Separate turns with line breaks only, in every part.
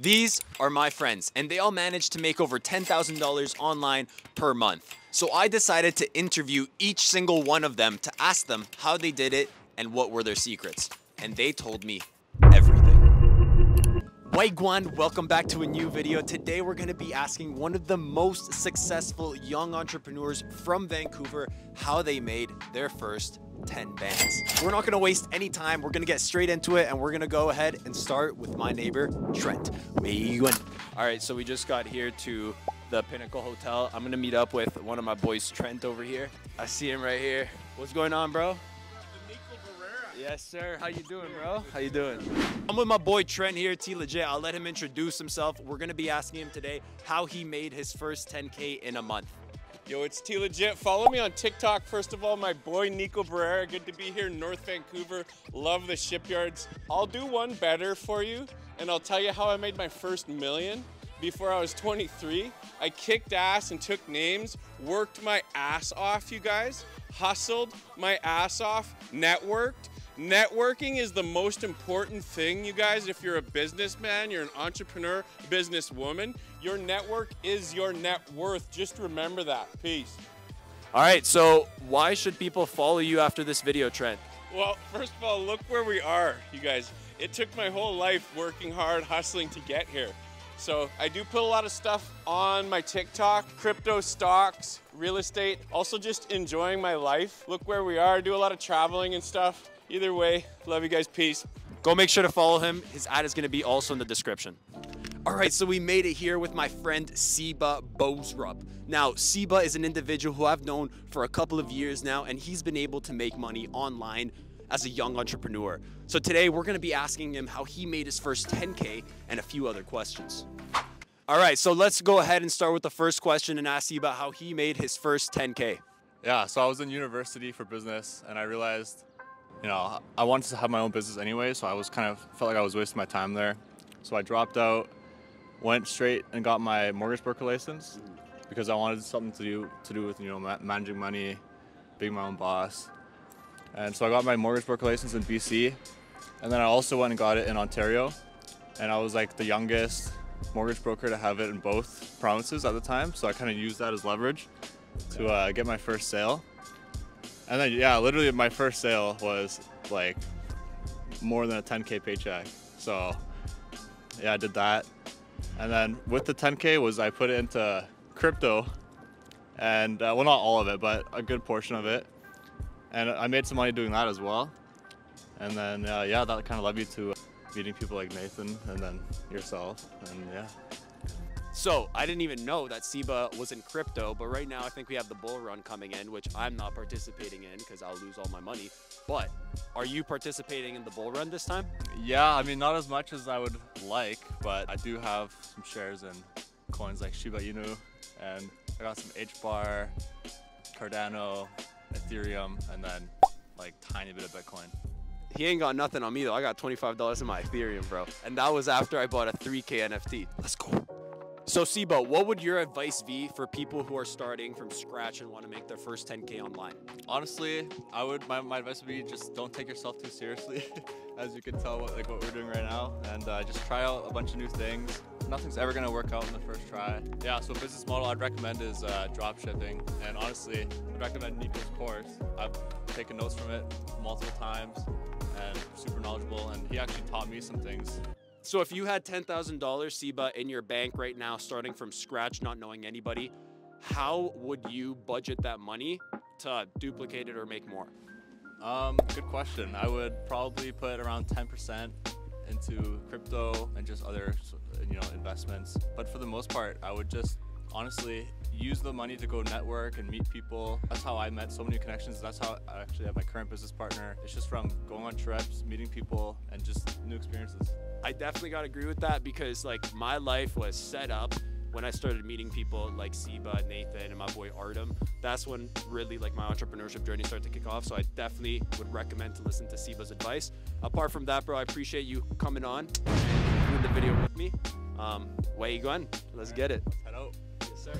These are my friends, and they all managed to make over $10,000 online per month. So I decided to interview each single one of them to ask them how they did it and what were their secrets. And they told me everything. Wagwan, welcome back to a new video. Today we're gonna be asking one of the most successful young entrepreneurs from Vancouver how they made their first 10 bands. We're not gonna waste any time. We're gonna get straight into it, and we're gonna go ahead and start with my neighbor, Trent. Wagwan. All right, so we just got here to the Pinnacle Hotel. I'm gonna meet up with one of my boys, Trent, over here. I see him right here. What's going on, bro? Yes, sir. How you doing, bro? How you doing? I'm with my boy Trent here, T Legit. I'll let him introduce himself. We're gonna be asking him today how he made his first 10K in a month.
Yo, it's T Legit. Follow me on TikTok. First of all, my boy Nico Barrera. Good to be here in North Vancouver. Love the shipyards. I'll do one better for you, and I'll tell you how I made my first million. Before I was 23, I kicked ass and took names, worked my ass off, you guys, hustled my ass off, networked. Networking is the most important thing, you guys. If you're a businessman, you're an entrepreneur, businesswoman, your network is your net worth. Just remember that. Peace.
All right, so why should people follow you after this video, Trent?
Well, first of all, look where we are, you guys. It took my whole life working hard, hustling to get here. So I do put a lot of stuff on my TikTok, crypto, stocks, real estate, also just enjoying my life. Look where we are, I do a lot of traveling and stuff. Either way, love you guys, peace.
Go make sure to follow him. His ad is gonna be also in the description. All right, so we made it here with my friend Seba Bosrup. Now, Seba is an individual who I've known for a couple of years now, and he's been able to make money online as a young entrepreneur. So today we're gonna be asking him how he made his first 10K and a few other questions. All right, so let's go ahead and start with the first question and ask Seba how he made his first 10K.
Yeah, so I was in university for business, and I realized, I wanted to have my own business anyway, so I was felt like I was wasting my time there. So I dropped out, went straight and got my mortgage broker license because I wanted something to do with managing money, being my own boss. And so I got my mortgage broker license in BC, and then I also went and got it in Ontario, and I was like the youngest mortgage broker to have it in both provinces at the time, so I kind of used that as leverage to get my first sale. And then, yeah, literally my first sale was like more than a 10K paycheck. So yeah, I did that. And then with the 10K I put it into crypto, and well, not all of it, but a good portion of it. And I made some money doing that as well. And then, yeah, that kind of led me to meeting people like Nathan and then yourself, and yeah.
So I didn't even know that Seba was in crypto, but right now I think we have the bull run coming in, which I'm not participating in because I'll lose all my money. But are you participating in the bull run this time?
Yeah, I mean, not as much as I would like, but I do have some shares in coins like Shiba Inu, and I got some H-Bar, Cardano, Ethereum, and then like tiny bit of Bitcoin.
He ain't got nothing on me though. I got $25 in my Ethereum, bro. And that was after I bought a 3K NFT. Let's go. So Seba, what would your advice be for people who are starting from scratch and want to make their first 10K online?
Honestly, my advice would be just don't take yourself too seriously, as you can tell what we're doing right now, and just try out a bunch of new things. Nothing's ever gonna work out in the first try. Yeah, so a business model I'd recommend is dropshipping, and honestly, I'd recommend Nico's course. I've taken notes from it multiple times, and super knowledgeable, and he actually taught me some things.
So if you had $10,000, Seba, in your bank right now, starting from scratch, not knowing anybody, how would you budget that money to duplicate it or make more?
Good question. I would probably put around 10% into crypto and just other, investments. But for the most part, I would just honestly use the money to go network and meet people. That's how I met so many connections. That's how I actually have my current business partner. It's just from going on trips, meeting people, and just new experiences.
I definitely gotta agree with that because my life was set up when I started meeting people like Seba, Nathan, and my boy Artem. That's when really my entrepreneurship journey started to kick off. So I definitely would recommend to listen to Seba's advice. Apart from that, bro, I appreciate you coming on and doing the video with me. Where you going? Let's get it.
Head out.
Yes, sir.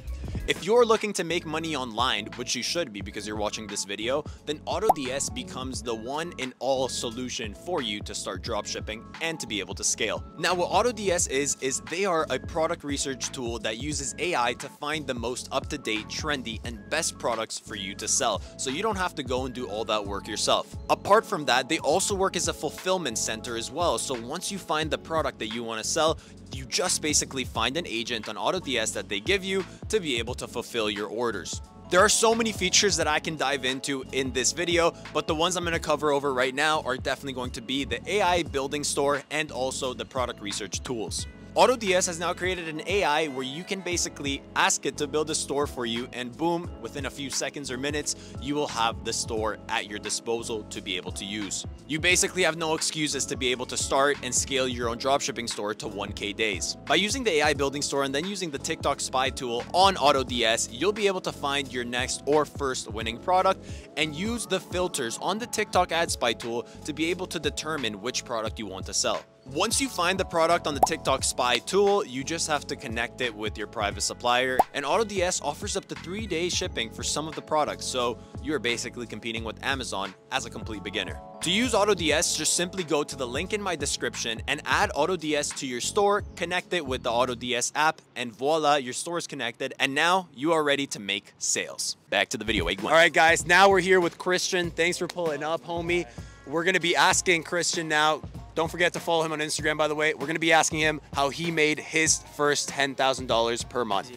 If you're looking to make money online, which you should be because you're watching this video, then AutoDS becomes the one and all solution for you to start dropshipping and to be able to scale. Now, what AutoDS is they are a product research tool that uses AI to find the most up-to-date, trendy, and best products for you to sell, so you don't have to go and do all that work yourself. Apart from that, they also work as a fulfillment center as well, so once you find the product that you want to sell, you just basically find an agent on AutoDS that they give you to be able to fulfill your orders. There are so many features that I can dive into in this video, but the ones I'm going to cover over right now are definitely going to be the AI building store and also the product research tools. AutoDS has now created an AI where you can basically ask it to build a store for you, and boom, within a few seconds or minutes, you will have the store at your disposal to be able to use. You basically have no excuses to be able to start and scale your own dropshipping store to 1K days. By using the AI building store and then using the TikTok spy tool on AutoDS, you'll be able to find your next or first winning product and use the filters on the TikTok ad spy tool to be able to determine which product you want to sell. Once you find the product on the TikTok spy tool, you just have to connect it with your private supplier, and AutoDS offers up to 3-day shipping for some of the products, so you're basically competing with Amazon as a complete beginner. To use AutoDS, just simply go to the link in my description and add AutoDS to your store, connect it with the AutoDS app, and voila, your store is connected, and now you are ready to make sales. Back to the video, All right, guys, now we're here with Christian. Thanks for pulling up, homie. We're gonna be asking Christian now. Don't forget to follow him on Instagram, by the way. We're going to be asking him how he made his first $10,000 per month.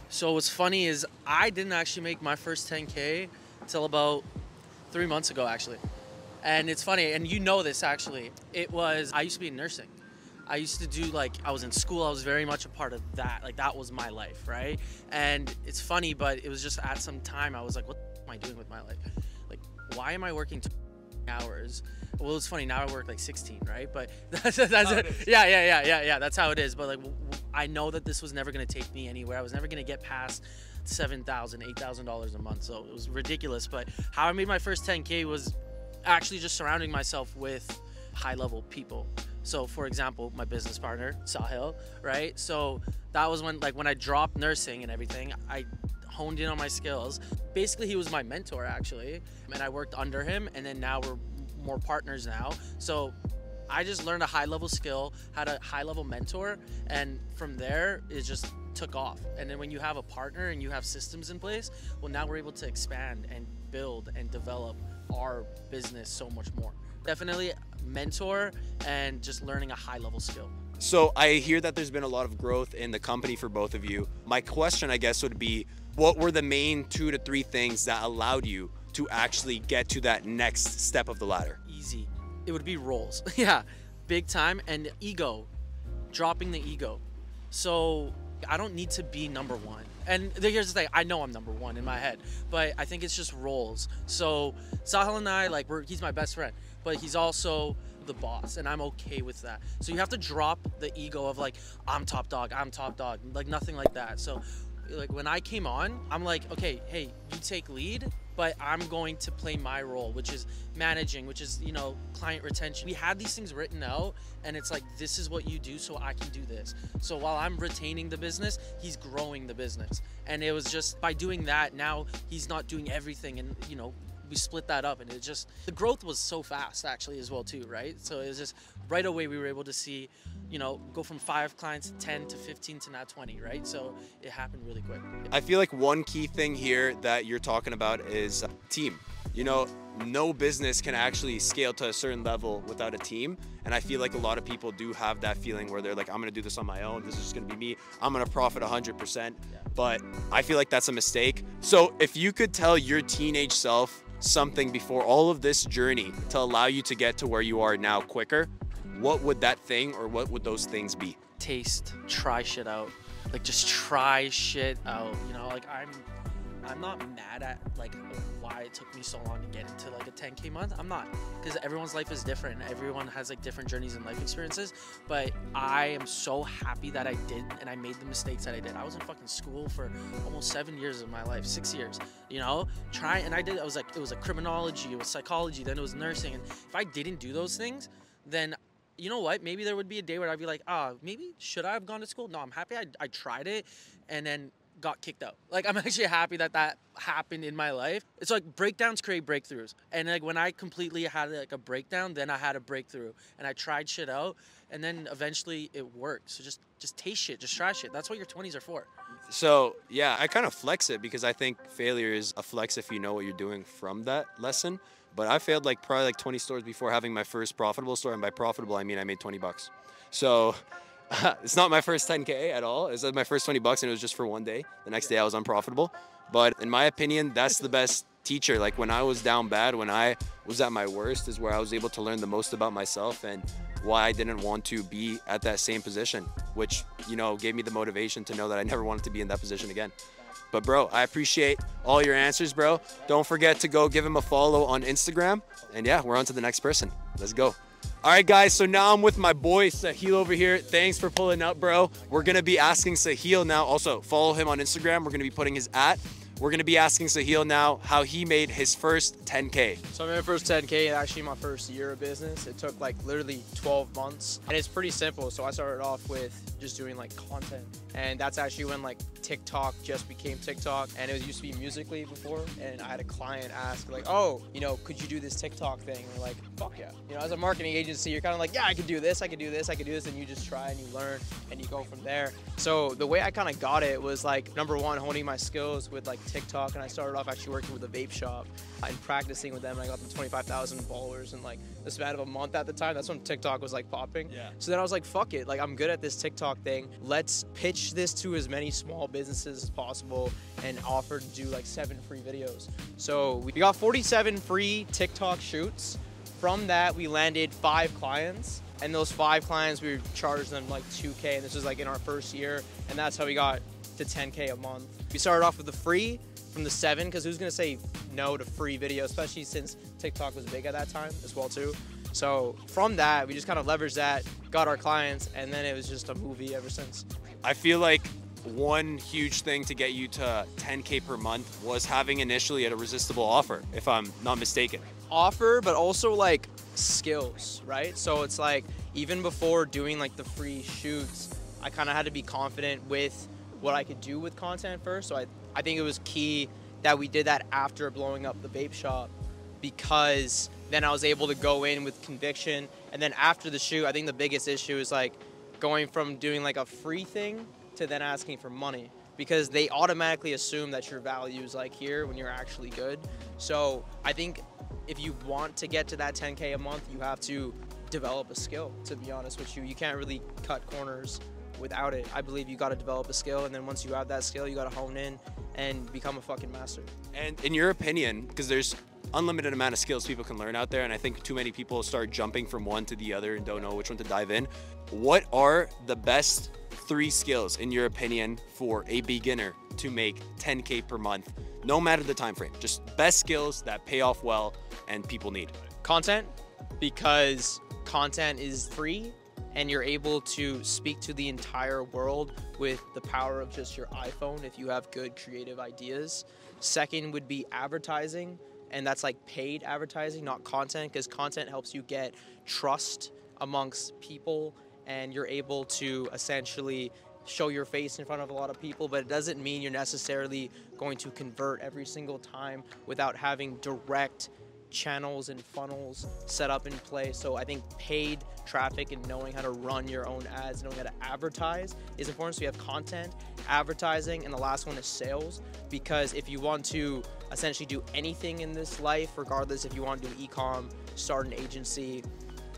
So what's funny is I didn't actually make my first 10K until about 3 months ago, actually. And it's funny, and you know this actually. I used to be in nursing. I used to do, I was in school. I was very much a part of that. That was my life, right? And it's funny, but it was just at some time I was like, what am I doing with my life? Why am I working 2 hours? Well, it's funny, now I work 16, right? But that's it. Yeah, that's how it is. But I know that this was never going to take me anywhere. I was never going to get past $7,000, $8,000 a month. So it was ridiculous. But how I made my first 10K was actually just surrounding myself with high-level people. So for example, my business partner, Sahil, right? So that was when I dropped nursing and everything, I honed in on my skills. Basically, he was my mentor actually, and I worked under him, and then now we're more partners now. So I just learned a high-level skill, had a high-level mentor, and from there it just took off. And then when you have a partner and you have systems in place, well, now we're able to expand and build and develop our business so much more. Definitely mentor and just learning a high-level skill.
So I hear that there's been a lot of growth in the company for both of you. My question, I guess, would be, what were the main 2 to 3 things that allowed you to actually get to that next step of the ladder?
Easy. It would be roles. Yeah, big time. And ego, dropping the ego. So I don't need to be number one. And here's the thing, I know I'm number one in my head, but I think it's just roles. So Sahil and I, he's my best friend, but he's also the boss, and I'm okay with that. So you have to drop the ego of I'm top dog, nothing like that. So when I came on, I'm like, okay, hey, you take lead, but I'm going to play my role, which is managing, which is, client retention. We had these things written out, and it's this is what you do, so I can do this. So while I'm retaining the business, he's growing the business. And it was just by doing that, now he's not doing everything, and, we split that up, and the growth was so fast actually as well too, right? So it was just right away we were able to see, go from 5 clients to 10 to 15 to now 20, right? So it happened really quick.
I feel like one key thing here that you're talking about is team. No business can actually scale to a certain level without a team. And I feel like a lot of people do have that feeling where they're like, I'm gonna do this on my own. This is just gonna be me. I'm gonna profit 100%. But I feel like that's a mistake. So if you could tell your teenage self something before all of this journey to allow you to get to where you are now quicker, what would that thing or what would those things be?
Taste, try shit out. Just try shit out. I'm not mad at why it took me so long to get into a 10K month. I'm not, because everyone's life is different. Everyone has different journeys and life experiences. But I am so happy that I did, and I made the mistakes that I did. I was in fucking school for almost 7 years of my life, 6 years. And it was criminology, it was psychology, then it was nursing. And if I didn't do those things, then you know what? Maybe there would be a day where I'd be like, maybe should I have gone to school? No, I'm happy I tried it, and then got kicked out. Like, I'm actually happy that that happened in my life. It's like breakdowns create breakthroughs. And like when I completely had like a breakdown, then I had a breakthrough and I tried shit out and then eventually it worked. So just taste shit, just try shit. That's what your 20s are for.
So yeah, I kind of flex it because I think failure is a flex if you know what you're doing from that lesson. But I failed like probably like 20 stores before having my first profitable store. And by profitable, I mean I made 20 bucks. So it's not my first 10K at all. It's my first 20 bucks and it was just for one day. The next day I was unprofitable. But in my opinion, that's the best teacher. Like when I was down bad, when I was at my worst is where I was able to learn the most about myself and why I didn't want to be at that same position, which, you know, gave me the motivation to know that I never wanted to be in that position again. But bro, I appreciate all your answers, bro. Don't forget to go give him a follow on Instagram. And yeah, we're on to the next person. Let's go. All right, guys, so now I'm with my boy Sahil over here. Thanks for pulling up, bro. We're gonna be asking Sahil now, also follow him on Instagram. We're gonna be putting his @ We're gonna be asking Sahil now how he made his first 10K.
So I made my first 10K, actually my first year of business. It took like literally 12 months and it's pretty simple. So I started off with just doing like content. And that's actually when like TikTok just became TikTok, and it used to be Musical.ly before. And I had a client ask like, oh, you know, could you do this TikTok thing? And we're like, fuck yeah. You know, as a marketing agency, you're kind of like, yeah, I could do this, I could do this, I could do this. And you just try and you learn and you go from there. So the way I kind of got it was like, number one, honing my skills with like TikTok. And I started off actually working with a vape shop and practicing with them. And I got them 25,000 followers in like the span of a month at the time. That's when TikTok was like popping. Yeah. So then I was like, fuck it. Like I'm good at this TikTok thing. Let's pitch this to as many small businesses as possible and offer to do like 7 free videos. So we got 47 free TikTok shoots. From that, we landed 5 clients. And those 5 clients, we charged them like 2K. And this was like in our first year. And that's how we got to 10K a month. We started off with the free from the 7, because who's gonna say no to free video, especially since TikTok was big at that time as well too. So from that, we just kind of leveraged that, got our clients, and then it was just a movie ever since.
I feel like one huge thing to get you to 10K per month was having initially a resistible offer, if I'm not mistaken.
Offer, but also like skills, right? So it's like even before doing like the free shoots, I kind of had to be confident with what I could do with content first. So I think it was key that we did that after blowing up the vape shop, because then I was able to go in with conviction. And then after the shoot, I think the biggest issue is like going from doing like a free thing to then asking for money, because they automatically assume that your value is like here when you're actually good. So I think if you want to get to that 10K a month, you have to develop a skill, to be honest with you. You can't really cut corners without it. I believe you got to develop a skill, and then once you have that skill, you got to hone in and become a fucking master.
And in your opinion, because there's unlimited amount of skills people can learn out there, and I think too many people start jumping from one to the other and don't know which one to dive in. What are the best 3 skills in your opinion for a beginner to make 10K per month, no matter the time frame? Just best skills that pay off well and people need.
Content, because content is free and you're able to speak to the entire world with the power of just your iPhone if you have good creative ideas. Second would be advertising, and that's like paid advertising, not content, because content helps you get trust amongst people and you're able to essentially show your face in front of a lot of people, but it doesn't mean you're necessarily going to convert every single time without having direct channels and funnels set up in place. So I think paid traffic and knowing how to run your own ads, knowing how to advertise is important. So you have content, advertising, and the last one is sales. Because if you want to essentially do anything in this life, regardless if you want to do e-com, start an agency,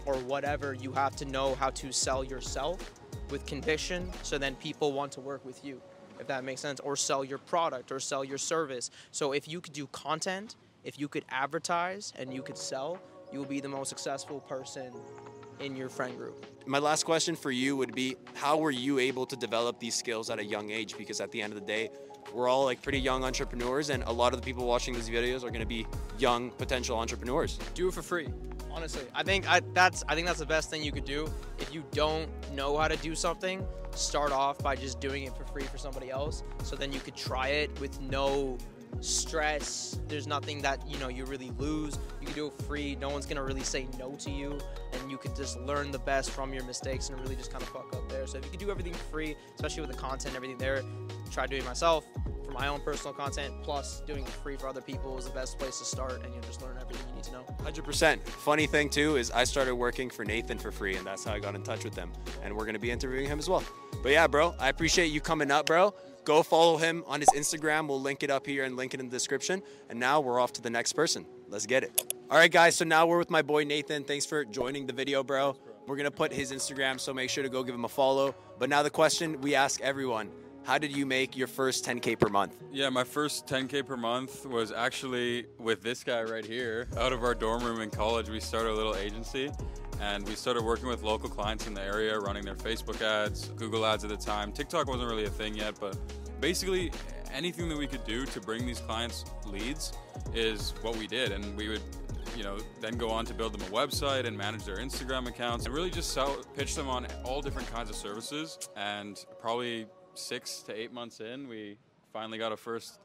or whatever, you have to know how to sell yourself with conviction, so then people want to work with you, if that makes sense, or sell your product or sell your service. So if you could do content, if you could advertise and you could sell, you will be the most successful person in your friend group.
My last question for you would be, how were you able to develop these skills at a young age? Because at the end of the day, we're all like pretty young entrepreneurs, and a lot of the people watching these videos are going to be young potential entrepreneurs.
Do it for free. Honestly, I think that's the best thing you could do. If you don't know how to do something, start off by just doing it for free for somebody else. So then you could try it with no stress. There's nothing that, you know, you really lose. You can do it free. No one's gonna really say no to you, and you can just learn the best from your mistakes and really just kind of fuck up there. So if you can do everything free, especially with the content and everything there, try doing it myself for my own personal content, plus doing it free for other people is the best place to start, and you'll just learn everything you need to know.
100%. Funny thing too is I started working for Nathan for free, and that's how I got in touch with him. And we're gonna be interviewing him as well. But yeah, bro, I appreciate you coming up, bro. Go follow him on his Instagram. We'll link it up here and link it in the description. And now we're off to the next person. Let's get it. All right, guys, so now we're with my boy Nathan. Thanks for joining the video, bro. We're gonna put his Instagram, so make sure to go give him a follow. But now the question we ask everyone, how did you make your first 10K per month?
Yeah, my first 10K per month was actually with this guy right here. Out of our dorm room in college, we started a little agency, and we started working with local clients in the area, running their Facebook ads, Google ads at the time. TikTok wasn't really a thing yet, but basically anything that we could do to bring these clients leads is what we did. And we would, you know, then go on to build them a website and manage their Instagram accounts and really just pitch them on all different kinds of services. And probably 6 to 8 months in, we finally got a first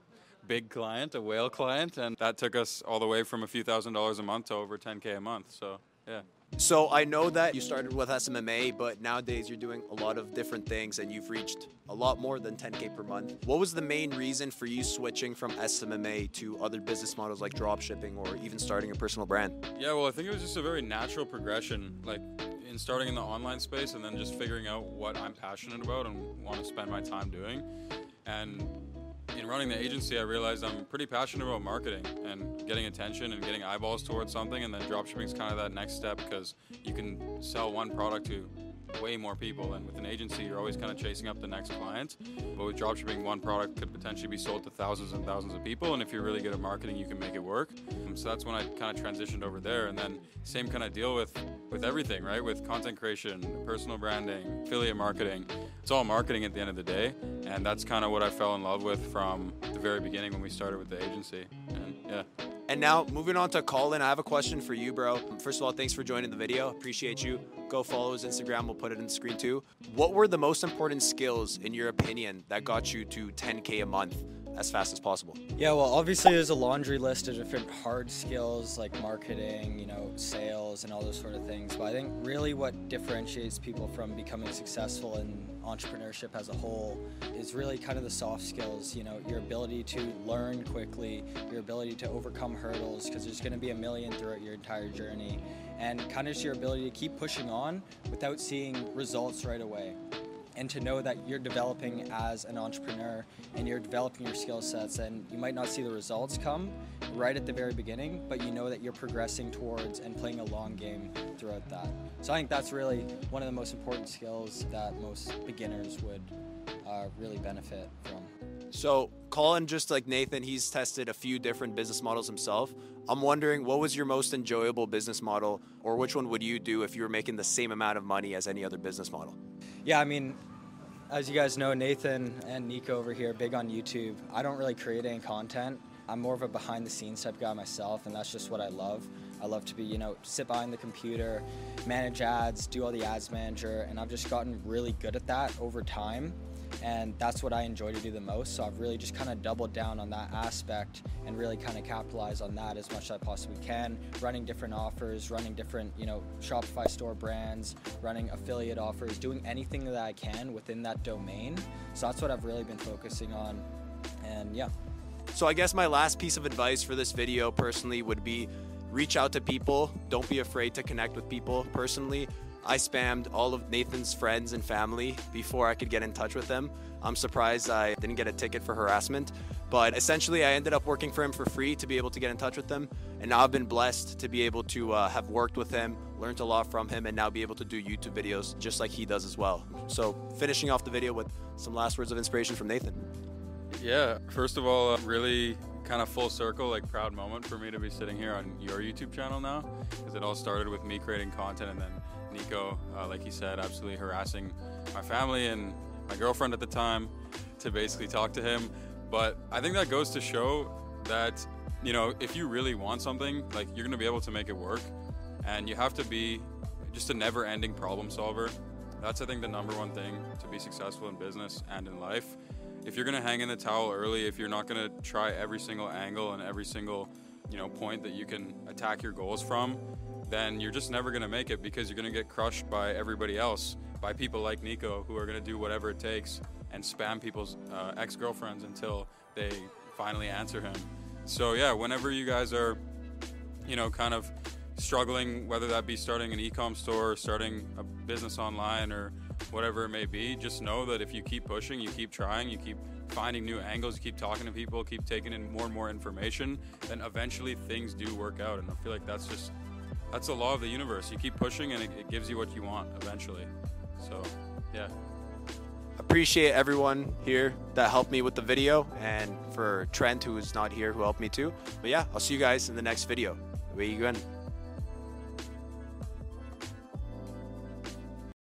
big client, a whale client, and that took us all the way from a few $1,000s a month to over 10K a month. So yeah.
So I know that you started with SMMA, but nowadays you're doing a lot of different things and you've reached a lot more than 10K per month. What was the main reason for you switching from SMMA to other business models like dropshipping or even starting a personal brand?
Yeah, well, I think it was just a very natural progression, like in starting in the online space and then just figuring out what I'm passionate about and want to spend my time doing. And in running the agency, I realized I'm pretty passionate about marketing and getting attention and getting eyeballs towards something, and then dropshipping is kind of that next step because you can sell one product to way more people, and with an agency you're always kind of chasing up the next client. But with dropshipping, one product could potentially be sold to thousands and thousands of people, and if you're really good at marketing, you can make it work. So that's when I kind of transitioned over there, and then same kind of deal with everything, right? With content creation, personal branding, affiliate marketing. It's all marketing at the end of the day, and that's kind of what I fell in love with from the very beginning when we started with the agency. And yeah.
And now moving on to Colin, I have a question for you, bro. First of all, thanks for joining the video. Appreciate you. Go follow his Instagram. We'll put it in the screen too. What were the most important skills, in your opinion, that got you to 10K a month as fast as possible?
Yeah, well, obviously there's a laundry list of different hard skills like marketing, you know, sales and all those sort of things. But I think really what differentiates people from becoming successful in entrepreneurship as a whole is really kind of the soft skills, you know, your ability to learn quickly, your ability to overcome hurdles, because there's going to be a million throughout your entire journey, and kind of just your ability to keep pushing on without seeing results right away. And to know that you're developing as an entrepreneur and you're developing your skill sets, and you might not see the results come right at the very beginning, but you know that you're progressing towards and playing a long game throughout that. So I think that's really one of the most important skills that most beginners would really benefit from.
So Colin, just like Nathan, he's tested a few different business models himself. I'm wondering, what was your most enjoyable business model, or which one would you do if you were making the same amount of money as any other business model?
Yeah, I mean, as you guys know, Nathan and Nico over here, big on YouTube. I don't really create any content. I'm more of a behind the scenes type guy myself, and that's just what I love. I love to be, you know, sit behind the computer, manage ads, do all the ads manager, and I've just gotten really good at that over time. And that's what I enjoy to do the most. So I've really just kind of doubled down on that aspect and really kind of capitalize on that as much as I possibly can, running different offers, running different, you know, Shopify store brands, running affiliate offers, doing anything that I can within that domain. So that's what I've really been focusing on. And yeah.
So I guess my last piece of advice for this video personally would be reach out to people. Don't be afraid to connect with people. Personally, I spammed all of Nathan's friends and family before I could get in touch with them. I'm surprised I didn't get a ticket for harassment, but essentially I ended up working for him for free to be able to get in touch with them. And now I've been blessed to be able to have worked with him, learned a lot from him, and now be able to do YouTube videos just like he does as well. So finishing off the video with some last words of inspiration from Nathan.
Yeah, first of all, really kind of full circle, like proud moment for me to be sitting here on your YouTube channel now, because it all started with me creating content and then Nico, like he said, absolutely harassing my family and my girlfriend at the time to basically talk to him. But I think that goes to show that, you know, if you really want something, like, you're gonna be able to make it work, and you have to be just a never-ending problem solver. That's, I think, the number one thing to be successful in business and in life. If you're gonna hang in the towel early, if you're not gonna try every single angle and every single, point that you can attack your goals from, then you're just never gonna make it, because you're gonna get crushed by everybody else, by people like Nico, who are gonna do whatever it takes and spam people's ex-girlfriends until they finally answer him. So yeah, whenever you guys are, kind of struggling, whether that be starting an e-com store or starting a business online or whatever it may be, just know that if you keep pushing, you keep trying, you keep finding new angles, you keep talking to people, keep taking in more and more information, then eventually things do work out. And I feel like that's the law of the universe. You keep pushing and it gives you what you want eventually. So yeah.
Appreciate everyone here that helped me with the video, and for Trent, who is not here, who helped me too. But yeah, I'll see you guys in the next video. Where you going?